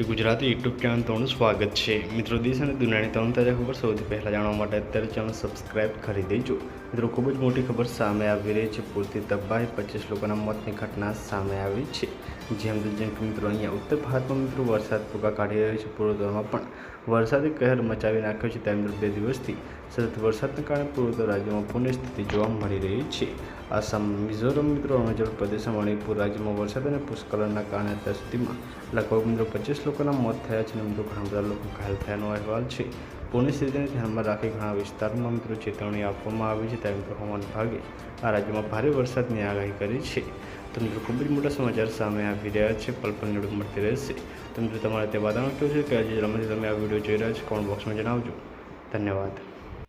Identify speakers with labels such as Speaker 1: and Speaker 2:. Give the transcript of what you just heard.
Speaker 1: Gujarati YouTube channel તમારું સ્વાગત છે। મિત્રો, દેશ અને દુનિયાની તમામ તાજા ખબર સૌથી પહેલાં જાણવા માટે અત્યારે ચેનલ સબસ્ક્રાઇબ કરી દેજો। મિત્રો, ખૂબ જ મોટી ખબર સામે આવી રહી છે। પૂરથી તબાહી 25 લોકોના મોતની ઘટના સામે આવી છે। જેમ કે મિત્રો, અહીંયા ઉત્તર ભારતમાં મિત્રો વરસાદ ભૂકા કાઢી રહ્યો છે। પૂર્વોત્તરમાં પણ વરસાદે કહેર મચાવી નાખ્યો છે। ત્યાં 2 દિવસથી સતત વરસાદના કારણે પૂર્વોત્તર રાજ્યોમાં પૂરની સ્થિતિ જોવા મળી રહી છે। આસામ, મિઝોરમ, મિત્રો અરુણાચલ પ્રદેશ, મણિપુર રાજ્યોમાં વરસાદ અને ભૂસ્ખલનના કારણે અત્યાર સુધીમાં લગભગ મિત્રો 25 લોકોના મોત થયા છે અને મિત્રો ઘણા બધા લોકો ઘાયલ થયાનો અહેવાલ છે। પૂરની સ્થિતિને ધ્યાનમાં રાખી ઘણા વિસ્તારોમાં મિત્રો ચેતવણી આપવામાં આવી છે। ત્યારે મિત્રો હવામાન વિભાગે આ રાજ્યોમાં ભારે વરસાદની આગાહી કરી છે। તો મિત્રો ખૂબ જ મોટા સમાચાર સામે આવી રહ્યા છે। પલ ન્યૂઝ મળતી રહેશે। તો મિત્રો તમારે તે વાતાવરણ કેવું છે કે આજે રમતથી તમે આ વિડીયો જોઈ રહ્યા છો? કોમેન્ટ બોક્સમાં જણાવજો। ધન્યવાદ।